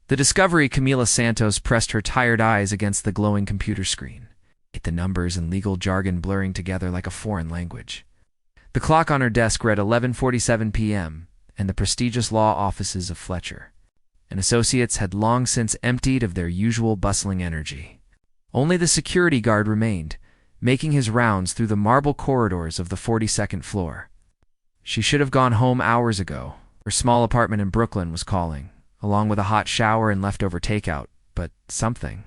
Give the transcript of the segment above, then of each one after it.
The discovery Camila Santos pressed her tired eyes against the glowing computer screen, the numbers and legal jargon blurring together like a foreign language. The clock on her desk read 11:47 p.m., and the prestigious law offices of Fletcher and Associates had long since emptied of their usual bustling energy. Only the security guard remained, making his rounds through the marble corridors of the 42nd floor. She should have gone home hours ago. Her small apartment in Brooklyn was calling, along with a hot shower and leftover takeout, but something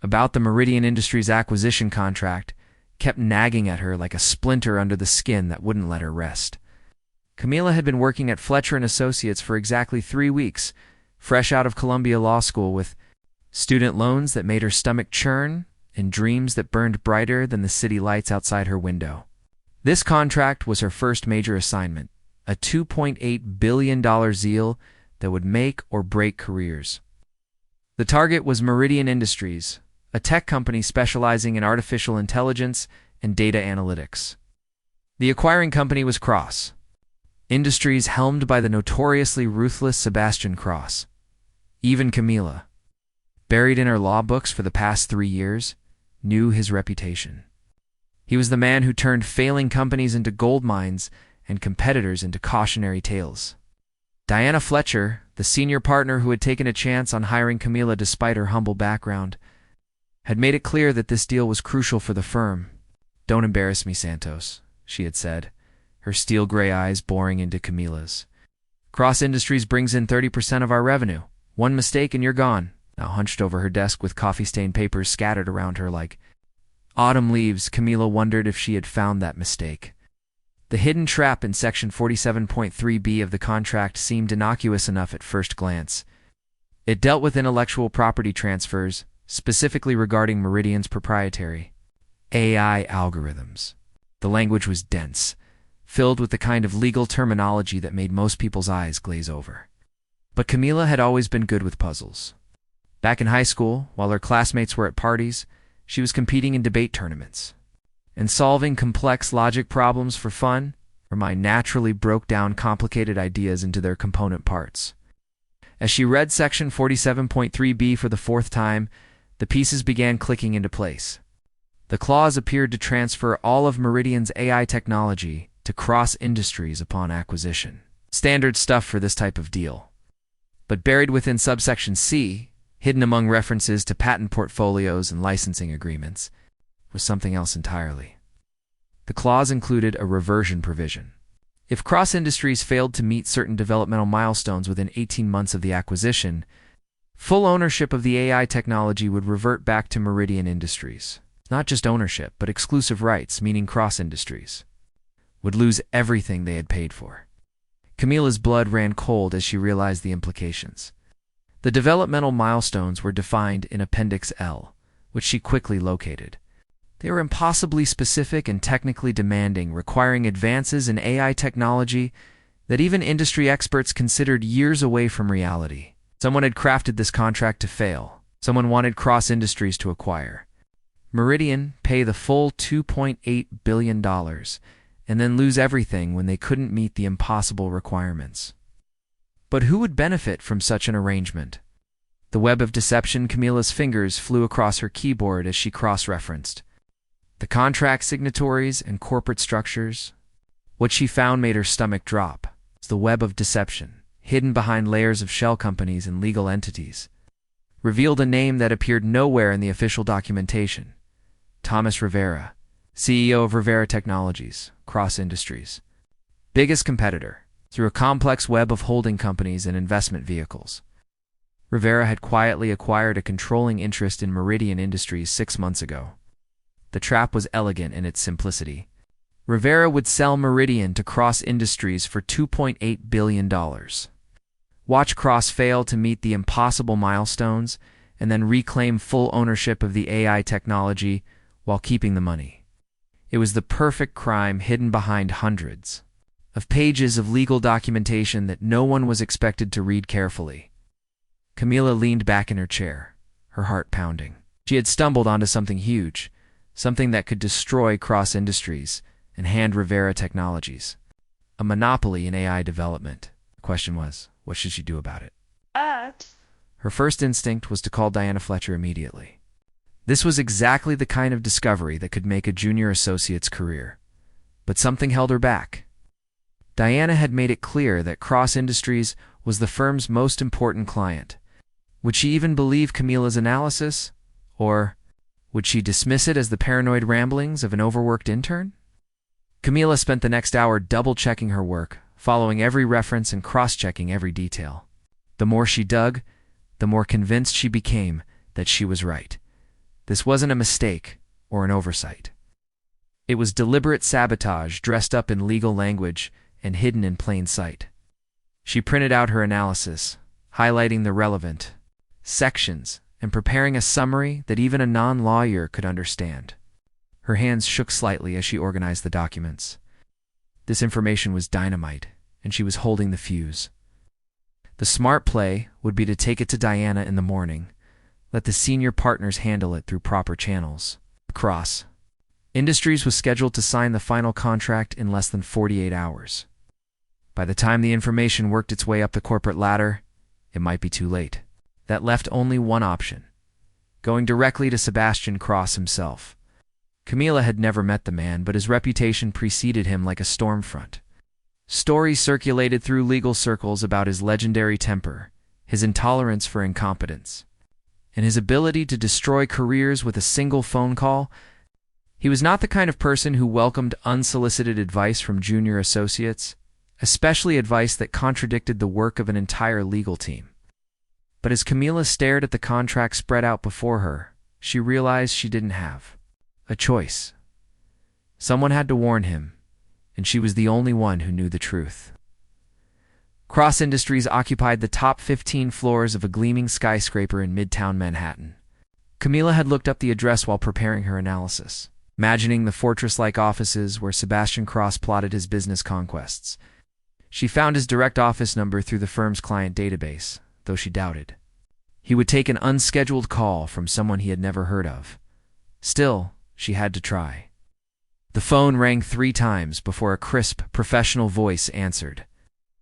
about the Meridian Industries acquisition contract kept nagging at her like a splinter under the skin that wouldn't let her rest. Camila had been working at Fletcher and Associates for exactly 3 weeks, fresh out of Columbia Law School, with student loans that made her stomach churn and dreams that burned brighter than the city lights outside her window. This contract was her first major assignment, a $2.8 billion deal that would make or break careers. The target was Meridian Industries, a tech company specializing in artificial intelligence and data analytics. The acquiring company was Cross Industries, helmed by the notoriously ruthless Sebastian Cross. Even Camila, buried in her law books for the past 3 years, knew his reputation. He was the man who turned failing companies into gold mines and competitors into cautionary tales. Diana Fletcher, the senior partner who had taken a chance on hiring Camila despite her humble background, had made it clear that this deal was crucial for the firm. "Don't embarrass me, Santos," she had said, her steel-gray eyes boring into Camila's. "Cross Industries brings in 30% of our revenue. One mistake and you're gone." Now hunched over her desk with coffee-stained papers scattered around her like autumn leaves, Camila wondered if she had found that mistake. The hidden trap in Section 47.3b of the contract seemed innocuous enough at first glance. It dealt with intellectual property transfers, specifically regarding Meridian's proprietary AI algorithms. The language was dense, filled with the kind of legal terminology that made most people's eyes glaze over. But Camila had always been good with puzzles. Back in high school, while her classmates were at parties, she was competing in debate tournaments and solving complex logic problems for fun. Her mind naturally broke down complicated ideas into their component parts. As she read Section 47.3b for the 4th time, the pieces began clicking into place. The clause appeared to transfer all of Meridian's AI technology to Cross Industries upon acquisition. Standard stuff for this type of deal. But buried within subsection C, hidden among references to patent portfolios and licensing agreements, was something else entirely. The clause included a reversion provision. If Cross Industries failed to meet certain developmental milestones within 18 months of the acquisition, full ownership of the AI technology would revert back to Meridian Industries. Not just ownership, but exclusive rights, meaning Cross Industries would lose everything they had paid for. Camila's blood ran cold as she realized the implications. The developmental milestones were defined in Appendix L, which she quickly located. They were impossibly specific and technically demanding, requiring advances in AI technology that even industry experts considered years away from reality. Someone had crafted this contract to fail. Someone wanted Cross Industries to acquire. Meridian pay the full $2.8 billion and then lose everything when they couldn't meet the impossible requirements. But who would benefit from such an arrangement? The web of deception. Camila's fingers flew across her keyboard as she cross-referenced the contract signatories and corporate structures. What she found made her stomach drop. The web of deception, hidden behind layers of shell companies and legal entities, revealed a name that appeared nowhere in the official documentation. Thomas Rivera, CEO of Rivera Technologies, Cross Industries. Biggest competitor, through a complex web of holding companies and investment vehicles. Rivera had quietly acquired a controlling interest in Meridian Industries 6 months ago. The trap was elegant in its simplicity. Rivera would sell Meridian to Cross Industries for $2.8 billion. Watch Cross fail to meet the impossible milestones and then reclaim full ownership of the AI technology while keeping the money. It was the perfect crime hidden behind hundreds of pages of legal documentation that no one was expected to read carefully. Camila leaned back in her chair, her heart pounding. She had stumbled onto something huge, something that could destroy Cross Industries and hand Rivera Technologies a monopoly in AI development. The question was, what should she do about it? Her first instinct was to call Diana Fletcher immediately. This was exactly the kind of discovery that could make a junior associate's career. But something held her back. Diana had made it clear that Cross Industries was the firm's most important client. Would she even believe Camila's analysis? Or would she dismiss it as the paranoid ramblings of an overworked intern? Camila spent the next hour double-checking her work, following every reference and cross-checking every detail. The more she dug, the more convinced she became that she was right. This wasn't a mistake or an oversight. It was deliberate sabotage dressed up in legal language and hidden in plain sight. She printed out her analysis, highlighting the relevant sections and preparing a summary that even a non-lawyer could understand. Her hands shook slightly as she organized the documents. This information was dynamite, and she was holding the fuse. The smart play would be to take it to Diana in the morning, let the senior partners handle it through proper channels. Cross Industries was scheduled to sign the final contract in less than 48 hours. By the time the information worked its way up the corporate ladder, it might be too late. That left only one option: going directly to Sebastian Cross himself. Camila had never met the man, but his reputation preceded him like a storm front. Stories circulated through legal circles about his legendary temper, his intolerance for incompetence, and his ability to destroy careers with a single phone call. He was not the kind of person who welcomed unsolicited advice from junior associates, especially advice that contradicted the work of an entire legal team. But as Camila stared at the contract spread out before her, she realized she didn't have a choice. Someone had to warn him, and she was the only one who knew the truth. Cross Industries occupied the top 15 floors of a gleaming skyscraper in Midtown Manhattan. Camila had looked up the address while preparing her analysis, imagining the fortress-like offices where Sebastian Cross plotted his business conquests. She found his direct office number through the firm's client database, though she doubted. He would take an unscheduled call from someone he had never heard of. Still, she had to try. The phone rang 3 times before a crisp, professional voice answered.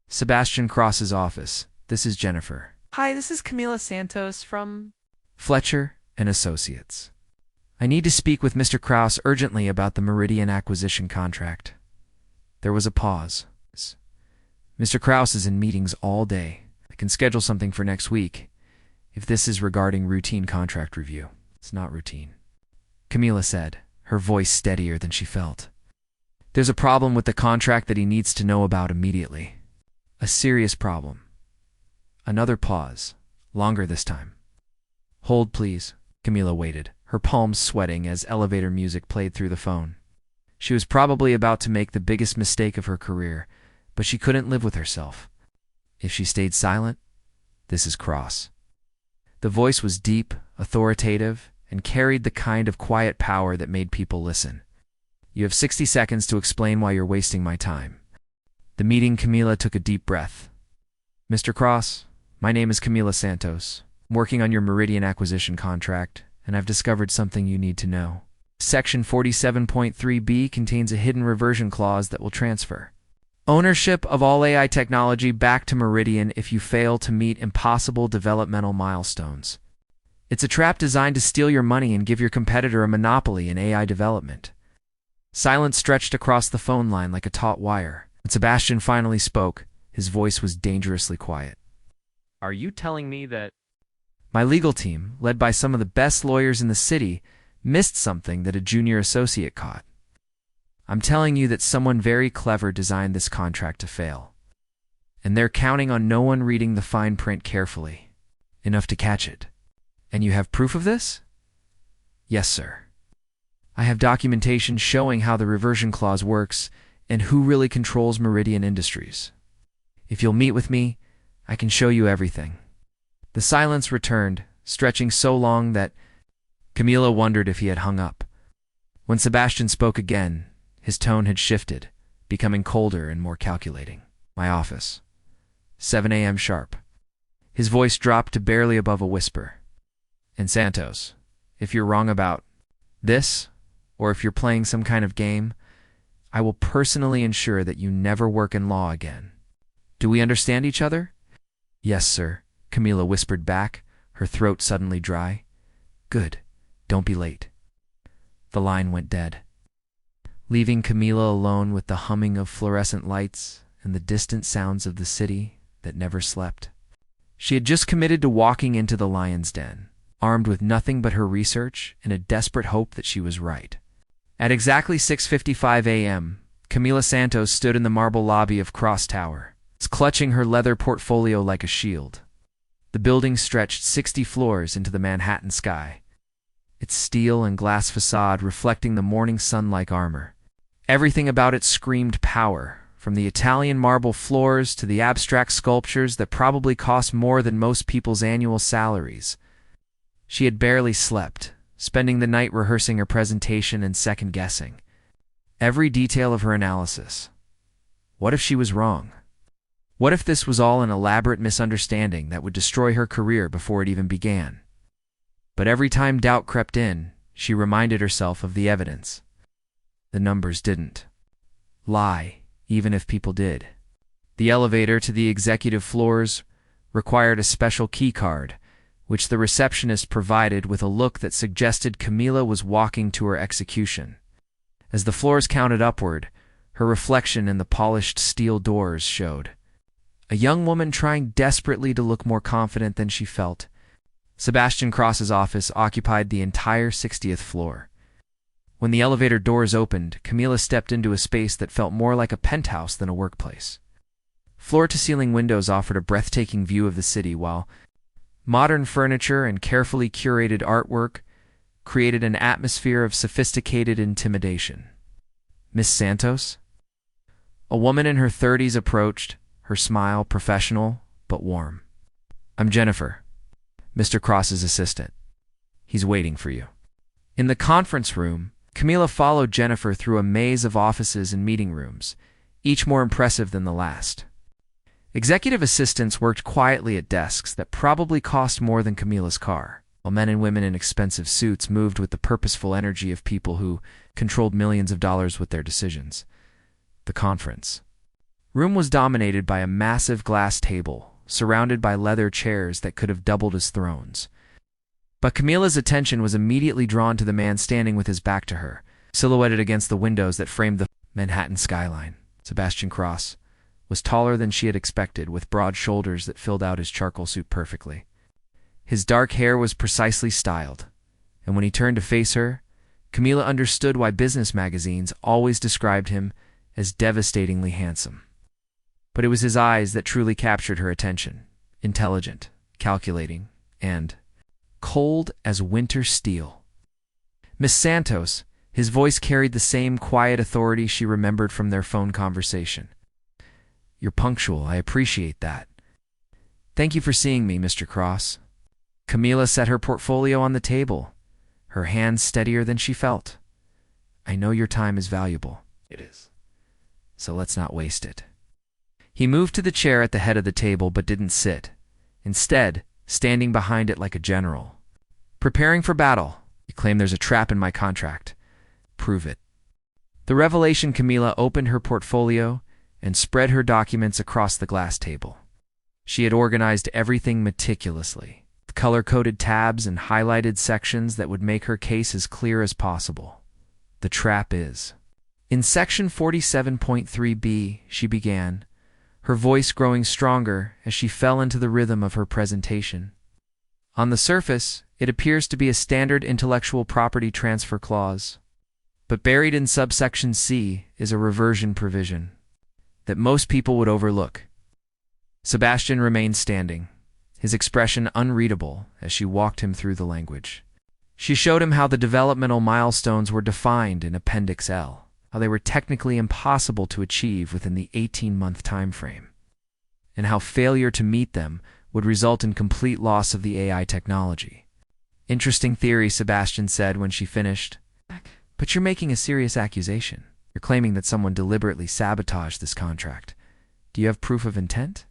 Sebastian Cross's office. This is Jennifer. Hi, this is Camila Santos from Fletcher and Associates. I need to speak with Mr. Krause urgently about the Meridian acquisition contract. There was a pause. Mr. Krause is in meetings all day. I can schedule something for next week, if this is regarding routine contract review. It's not routine, Camila said, her voice steadier than she felt. There's a problem with the contract that he needs to know about immediately. A serious problem. Another pause, longer this time. Hold, please. Camila waited, her palms sweating as elevator music played through the phone. She was probably about to make the biggest mistake of her career, but she couldn't live with herself. If she stayed silent, this is Cross. The voice was deep, authoritative, and carried the kind of quiet power that made people listen. You have 60 seconds to explain why you're wasting my time. The meeting. Camila took a deep breath. Mr. Cross, my name is Camila Santos. I'm working on your Meridian acquisition contract, and I've discovered something you need to know. Section 47.3b contains a hidden reversion clause that will transfer ownership of all AI technology back to Meridian if you fail to meet impossible developmental milestones. It's a trap designed to steal your money and give your competitor a monopoly in AI development. Silence stretched across the phone line like a taut wire. When Sebastian finally spoke, his voice was dangerously quiet. Are you telling me that My legal team, led by some of the best lawyers in the city, missed something that a junior associate caught? I'm telling you that someone very clever designed this contract to fail. And they're counting on no one reading the fine print carefully enough to catch it. And you have proof of this? Yes, sir. I have documentation showing how the reversion clause works and who really controls Meridian Industries. If you'll meet with me, I can show you everything. The silence returned, stretching so long that Camila wondered if he had hung up. When Sebastian spoke again, his tone had shifted, becoming colder and more calculating. My office. 7 a.m. sharp. His voice dropped to barely above a whisper. And Santos, if you're wrong about this, or if you're playing some kind of game, I will personally ensure that you never work in law again. Do we understand each other? Yes, sir, Camila whispered back, her throat suddenly dry. Good. Don't be late. The line went dead, leaving Camila alone with the humming of fluorescent lights and the distant sounds of the city that never slept. She had just committed to walking into the lion's den, armed with nothing but her research and a desperate hope that she was right. At exactly 6:55 a.m., Camila Santos stood in the marble lobby of Cross Tower, clutching her leather portfolio like a shield. The building stretched 60 floors into the Manhattan sky, its steel and glass facade reflecting the morning sun like armor. Everything about it screamed power, from the Italian marble floors to the abstract sculptures that probably cost more than most people's annual salaries. She had barely slept, spending the night rehearsing her presentation and second-guessing every detail of her analysis. What if she was wrong? What if this was all an elaborate misunderstanding that would destroy her career before it even began? But every time doubt crept in, she reminded herself of the evidence. The numbers didn't lie, even if people did. The elevator to the executive floors required a special key card, which the receptionist provided with a look that suggested Camila was walking to her execution. As the floors counted upward, her reflection in the polished steel doors showed. A young woman trying desperately to look more confident than she felt. Sebastian Cross's office occupied the entire 60th floor. When the elevator doors opened, Camila stepped into a space that felt more like a penthouse than a workplace. Floor-to-ceiling windows offered a breathtaking view of the city, while modern furniture and carefully curated artwork created an atmosphere of sophisticated intimidation. Miss Santos? A woman in her 30s approached, her smile professional but warm. I'm Jennifer, Mr. Cross's assistant. He's waiting for you. In the conference room, Camila followed Jennifer through a maze of offices and meeting rooms, each more impressive than the last. Executive assistants worked quietly at desks that probably cost more than Camila's car, while men and women in expensive suits moved with the purposeful energy of people who controlled millions of dollars with their decisions. The conference room was dominated by a massive glass table, surrounded by leather chairs that could have doubled as thrones. But Camila's attention was immediately drawn to the man standing with his back to her, silhouetted against the windows that framed the Manhattan skyline. Sebastian Cross was taller than she had expected, with broad shoulders that filled out his charcoal suit perfectly. His dark hair was precisely styled, and when he turned to face her, Camila understood why business magazines always described him as devastatingly handsome. But it was his eyes that truly captured her attention, intelligent, calculating, and cold as winter steel. Miss Santos, his voice carried the same quiet authority she remembered from their phone conversation. You're punctual, I appreciate that. Thank you for seeing me, Mr. Cross. Camila set her portfolio on the table, her hands steadier than she felt. I know your time is valuable. It is. So let's not waste it. He moved to the chair at the head of the table but didn't sit, instead standing behind it like a general. Preparing for battle. You claim there's a trap in my contract. Prove it. The revelation. Camila opened her portfolio and spread her documents across the glass table. She had organized everything meticulously, color-coded tabs and highlighted sections that would make her case as clear as possible. The trap is. In section 47.3b, she began, her voice growing stronger as she fell into the rhythm of her presentation. On the surface, it appears to be a standard intellectual property transfer clause, but buried in subsection C is a reversion provision that most people would overlook. Sebastian remained standing, his expression unreadable as she walked him through the language. She showed him how the developmental milestones were defined in Appendix L, how they were technically impossible to achieve within the 18-month time frame, and how failure to meet them would result in complete loss of the AI technology. Interesting theory, Sebastian said when she finished. But you're making a serious accusation. You're claiming that someone deliberately sabotaged this contract. Do you have proof of intent?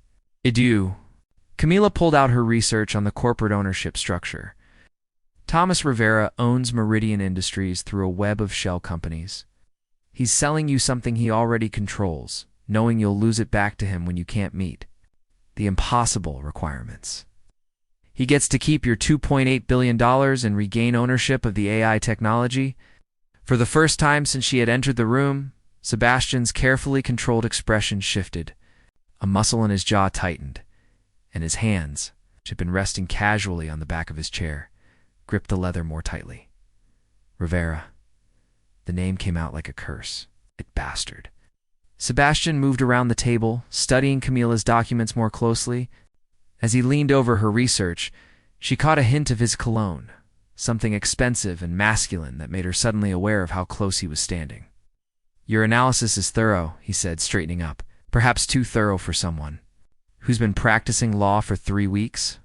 I do. Camila pulled out her research on the corporate ownership structure. Thomas Rivera owns Meridian Industries through a web of shell companies. He's selling you something he already controls, knowing you'll lose it back to him when you can't meet the impossible requirements. He gets to keep your $2.8 billion and regain ownership of the AI technology. For the first time since she had entered the room, Sebastian's carefully controlled expression shifted. A muscle in his jaw tightened, and his hands, which had been resting casually on the back of his chair, gripped the leather more tightly. Rivera. The name came out like a curse. It bastard. Sebastian moved around the table, studying Camila's documents more closely. As he leaned over her research, she caught a hint of his cologne, something expensive and masculine that made her suddenly aware of how close he was standing. Your analysis is thorough, he said, straightening up, perhaps too thorough for someone who's been practicing law for 3 weeks.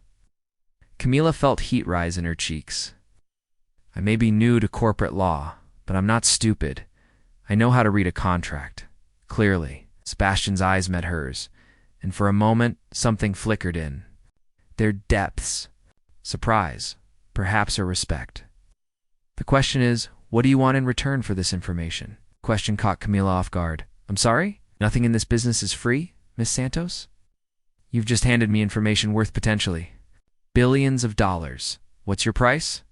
Camila felt heat rise in her cheeks. I may be new to corporate law, but I'm not stupid. I know how to read a contract. Clearly, Sebastian's eyes met hers, and for a moment, something flickered in their depths. Surprise, perhaps a respect. The question is, what do you want in return for this information? Question caught Camila off guard. I'm sorry? Nothing in this business is free, Miss Santos? You've just handed me information worth potentially billions of dollars. What's your price?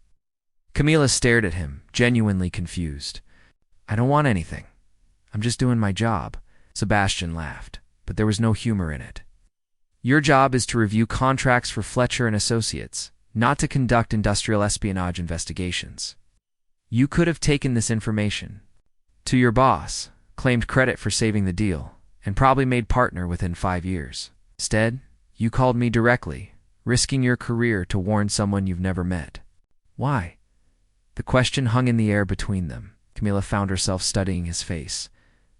Camila stared at him, genuinely confused. I don't want anything. I'm just doing my job. Sebastian laughed, but there was no humor in it. Your job is to review contracts for Fletcher and Associates, not to conduct industrial espionage investigations. You could have taken this information to your boss, claimed credit for saving the deal, and probably made partner within 5 years. Instead, you called me directly, risking your career to warn someone you've never met. Why? The question hung in the air between them. Camila found herself studying his face,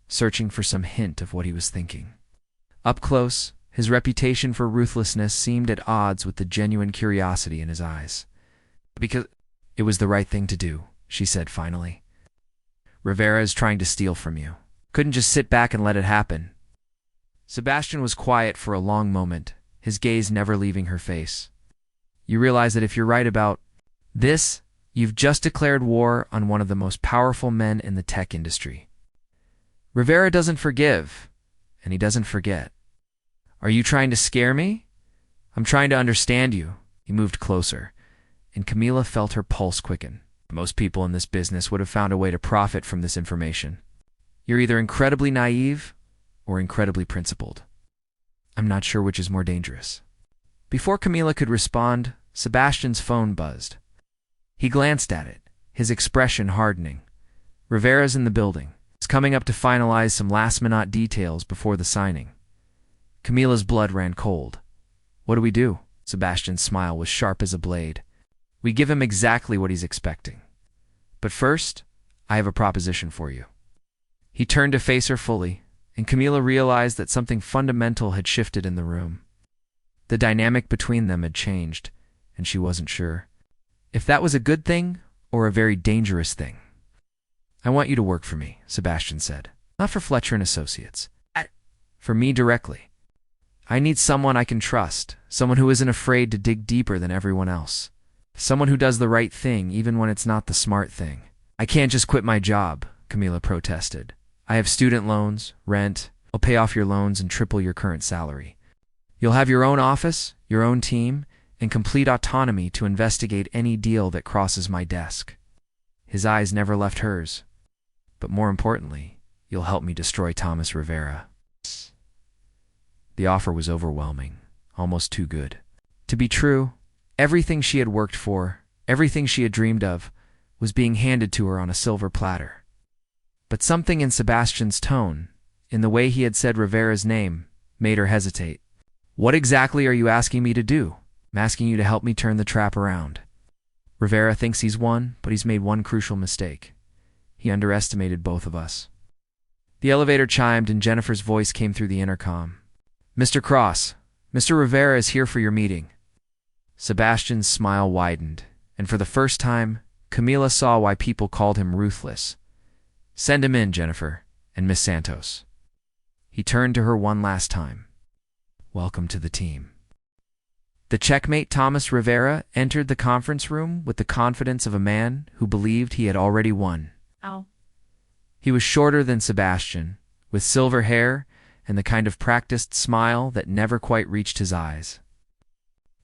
searching for some hint of what he was thinking. Up close, his reputation for ruthlessness seemed at odds with the genuine curiosity in his eyes. Because it was the right thing to do, she said finally. Rivera is trying to steal from you. Couldn't just sit back and let it happen. Sebastian was quiet for a long moment, his gaze never leaving her face. You realize that if you're right about this, you've just declared war on one of the most powerful men in the tech industry. Rivera doesn't forgive, and he doesn't forget. Are you trying to scare me? I'm trying to understand you. He moved closer, and Camila felt her pulse quicken. Most people in this business would have found a way to profit from this information. You're either incredibly naive or incredibly principled. I'm not sure which is more dangerous. Before Camila could respond, Sebastian's phone buzzed. He glanced at it, his expression hardening. Rivera's in the building. He's coming up to finalize some last-minute details before the signing. Camila's blood ran cold. What do we do? Sebastian's smile was sharp as a blade. We give him exactly what he's expecting. But first, I have a proposition for you. He turned to face her fully, and Camila realized that something fundamental had shifted in the room. The dynamic between them had changed, and she wasn't sure if that was a good thing or a very dangerous thing. I want you to work for me, Sebastian said. Not for Fletcher and Associates. For me directly. I need someone I can trust, someone who isn't afraid to dig deeper than everyone else. Someone who does the right thing even when it's not the smart thing. I can't just quit my job, Camila protested. I have student loans, rent. I'll pay off your loans and triple your current salary. You'll have your own office, your own team, and complete autonomy to investigate any deal that crosses my desk. His eyes never left hers. But more importantly, you'll help me destroy Thomas Rivera. The offer was overwhelming, almost too good to be true. Everything she had worked for, everything she had dreamed of, was being handed to her on a silver platter. But something in Sebastian's tone, in the way he had said Rivera's name, made her hesitate. What exactly are you asking me to do? I'm asking you to help me turn the trap around. Rivera thinks he's won, but he's made one crucial mistake. He underestimated both of us. The elevator chimed and Jennifer's voice came through the intercom. Mr. Cross, Mr. Rivera is here for your meeting. Sebastian's smile widened, and for the first time, Camila saw why people called him ruthless. Send him in, Jennifer, and Miss Santos. He turned to her one last time. Welcome to the team. The checkmate Thomas Rivera entered the conference room with the confidence of a man who believed he had already won. Ow. He was shorter than Sebastian, with silver hair and the kind of practiced smile that never quite reached his eyes.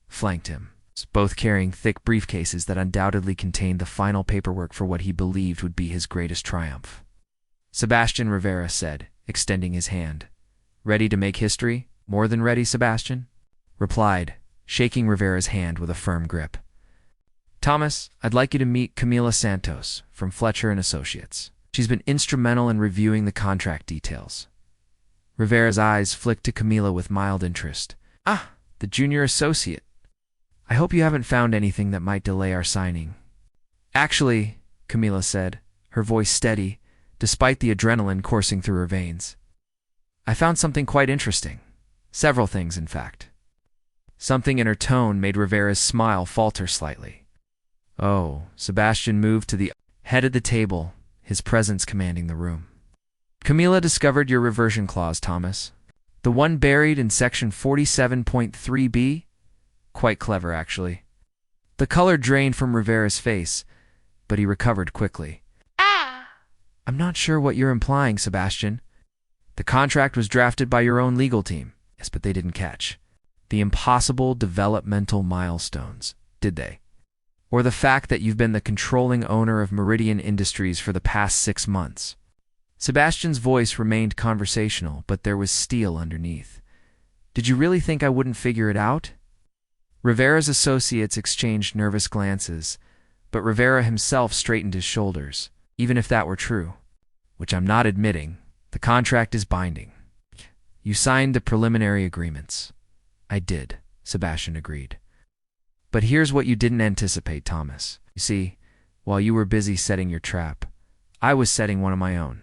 Flanked him. both carrying thick briefcases that undoubtedly contained the final paperwork for what he believed would be his greatest triumph. Sebastian, Rivera said, extending his hand. Ready to make history? More than ready, Sebastian? Replied, shaking Rivera's hand with a firm grip. Thomas, I'd like you to meet Camila Santos from Fletcher & Associates. She's been instrumental in reviewing the contract details. Rivera's eyes flicked to Camila with mild interest. Ah, the junior associate. I hope you haven't found anything that might delay our signing. Actually, Camila said, her voice steady, despite the adrenaline coursing through her veins. I found something quite interesting. Several things, in fact. Something in her tone made Rivera's smile falter slightly. Oh, Sebastian moved to the head of the table, his presence commanding the room. Camila discovered your reversion clause, Thomas. The one buried in section 47.3b? Quite clever, actually. The color drained from Rivera's face, but he recovered quickly. I'm not sure what you're implying, Sebastian. The contract was drafted by your own legal team. Yes, but they didn't catch the impossible developmental milestones, did they? Or the fact that you've been the controlling owner of Meridian Industries for the past 6 months. Sebastian's voice remained conversational, but there was steel underneath. Did you really think I wouldn't figure it out? Rivera's associates exchanged nervous glances, but Rivera himself straightened his shoulders. Even if that were true, which I'm not admitting, the contract is binding. You signed the preliminary agreements. I did, Sebastian agreed. But here's what you didn't anticipate, Thomas. You see, while you were busy setting your trap, I was setting one of my own.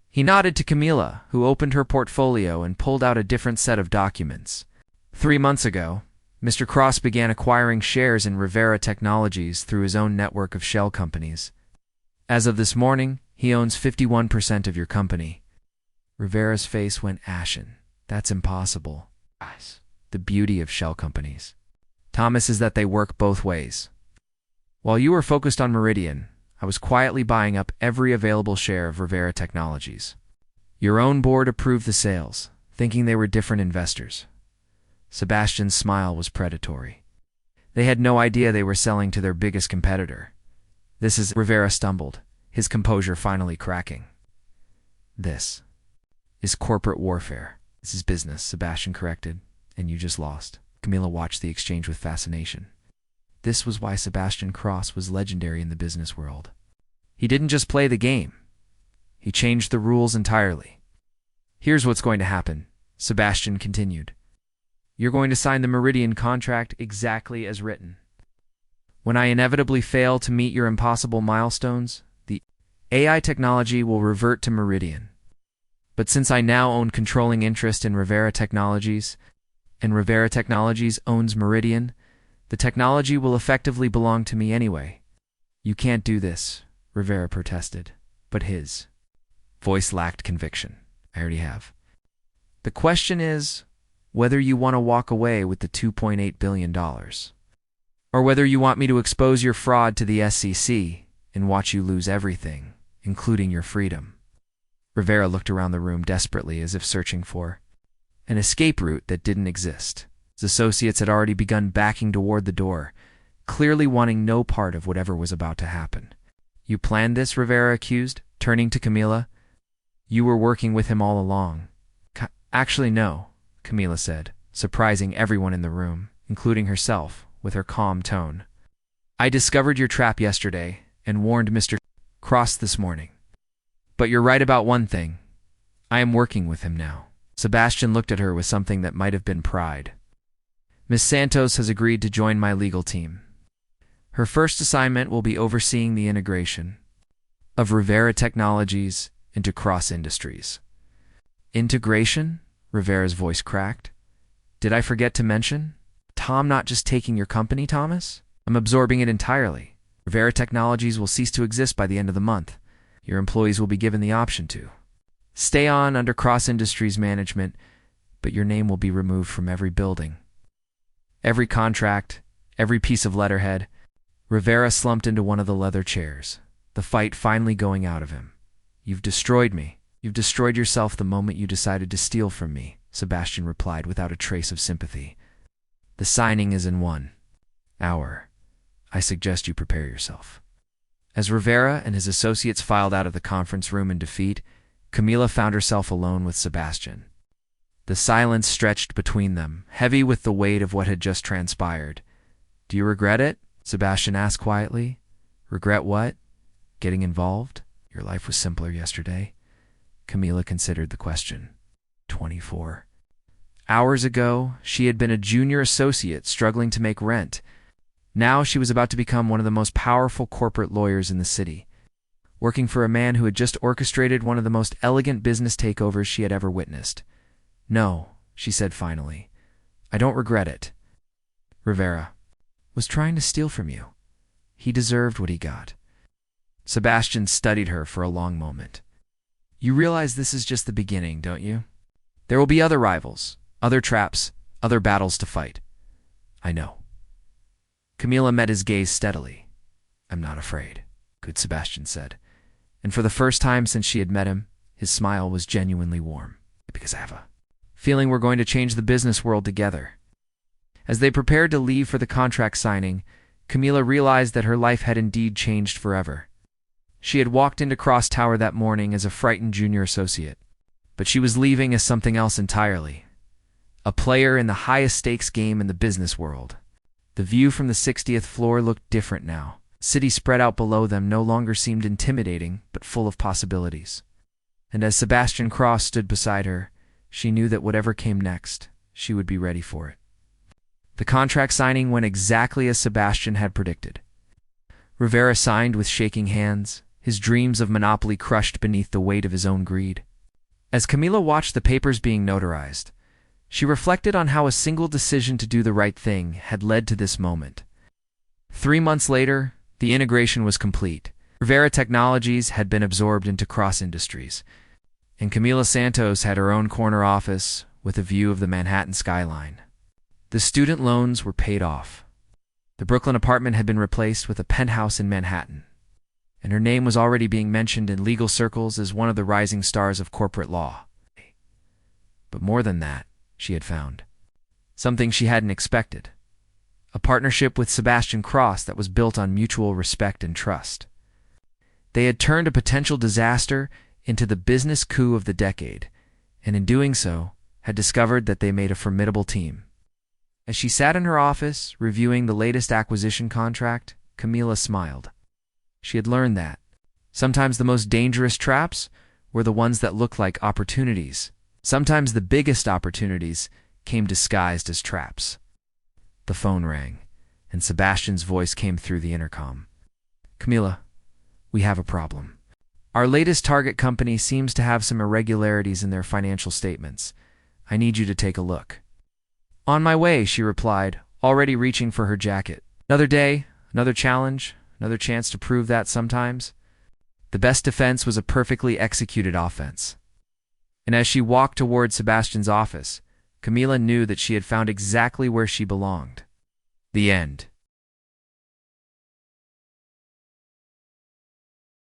He nodded to Camila, who opened her portfolio and pulled out a different set of documents. 3 months ago, Mr. Cross began acquiring shares in Rivera Technologies through his own network of shell companies. As of this morning, he owns 51% of your company. Rivera's face went ashen. That's impossible. The beauty of shell companies, Thomas, is that they work both ways. While you were focused on Meridian, I was quietly buying up every available share of Rivera Technologies. Your own board approved the sales, thinking they were different investors. Sebastian's smile was predatory. They had no idea they were selling to their biggest competitor. Rivera stumbled, his composure finally cracking. This is corporate warfare. This is business, Sebastian corrected, and you just lost. Camila watched the exchange with fascination. This was why Sebastian Cross was legendary in the business world. He didn't just play the game. He changed the rules entirely. Here's what's going to happen, Sebastian continued. You're going to sign the Meridian contract exactly as written. When I inevitably fail to meet your impossible milestones, the AI technology will revert to Meridian. But since I now own controlling interest in Rivera Technologies, and Rivera Technologies owns Meridian, the technology will effectively belong to me anyway. You can't do this, Rivera protested, but his voice lacked conviction. I already have. The question is whether you want to walk away with the $2.8 billion. Or whether you want me to expose your fraud to the SEC and watch you lose everything, including your freedom. Rivera looked around the room desperately as if searching for an escape route that didn't exist. His associates had already begun backing toward the door, clearly wanting no part of whatever was about to happen. You planned this, Rivera accused, turning to Camila. You were working with him all along. Actually, no, Camila said, surprising everyone in the room, including herself, with her calm tone. I discovered your trap yesterday and warned Mr. Cross this morning. But you're right about one thing. I am working with him now. Sebastian looked at her with something that might have been pride. Miss Santos has agreed to join my legal team. Her first assignment will be overseeing the integration of Rivera Technologies into Cross Industries. Integration? Rivera's voice cracked. Did I forget to mention? Tom not just taking your company, Thomas? I'm absorbing it entirely. Rivera Technologies will cease to exist by the end of the month. Your employees will be given the option to stay on under Cross Industries management, but your name will be removed from every building, every contract, every piece of letterhead. Rivera slumped into one of the leather chairs, the fight finally going out of him. You've destroyed me. You've destroyed yourself the moment you decided to steal from me, Sebastian replied without a trace of sympathy. The signing is in 1 hour. I suggest you prepare yourself. As Rivera and his associates filed out of the conference room in defeat, Camila found herself alone with Sebastian. The silence stretched between them, heavy with the weight of what had just transpired. "Do you regret it?" Sebastian asked quietly. "Regret what? Getting involved? Your life was simpler yesterday." Camila considered the question. 24. Hours ago, she had been a junior associate struggling to make rent. Now she was about to become one of the most powerful corporate lawyers in the city, working for a man who had just orchestrated one of the most elegant business takeovers she had ever witnessed. "No," she said finally. "I don't regret it. Rivera was trying to steal from you. He deserved what he got." Sebastian studied her for a long moment. "You realize this is just the beginning, don't you? There will be other rivals, other traps, other battles to fight." "I know." Camila met his gaze steadily. "I'm not afraid," good Sebastian said. And for the first time since she had met him, his smile was genuinely warm. "Because I have a feeling we're going to change the business world together." As they prepared to leave for the contract signing, Camila realized that her life had indeed changed forever. She had walked into Cross Tower that morning as a frightened junior associate, but she was leaving as something else entirely. A player in the highest stakes game in the business world. The view from the 60th floor looked different now. City spread out below them no longer seemed intimidating, but full of possibilities. And as Sebastian Cross stood beside her, she knew that whatever came next, she would be ready for it. The contract signing went exactly as Sebastian had predicted. Rivera signed with shaking hands, his dreams of monopoly crushed beneath the weight of his own greed. As Camila watched the papers being notarized, she reflected on how a single decision to do the right thing had led to this moment. 3 months later, the integration was complete. Rivera Technologies had been absorbed into Cross Industries, and Camila Santos had her own corner office with a view of the Manhattan skyline. The student loans were paid off. The Brooklyn apartment had been replaced with a penthouse in Manhattan, and her name was already being mentioned in legal circles as one of the rising stars of corporate law. But more than that, she had found something she hadn't expected. A partnership with Sebastian Cross that was built on mutual respect and trust. They had turned a potential disaster into the business coup of the decade, and in doing so, had discovered that they made a formidable team. As she sat in her office, reviewing the latest acquisition contract, Camila smiled. She had learned that sometimes the most dangerous traps were the ones that looked like opportunities. Sometimes the biggest opportunities came disguised as traps. The phone rang, and Sebastian's voice came through the intercom. "Camila, we have a problem. Our latest target company seems to have some irregularities in their financial statements. I need you to take a look." "On my way," she replied, already reaching for her jacket. Another day, another challenge, another chance to prove that sometimes the best defense was a perfectly executed offense. And as she walked toward Sebastian's office, Camila knew that she had found exactly where she belonged. The end.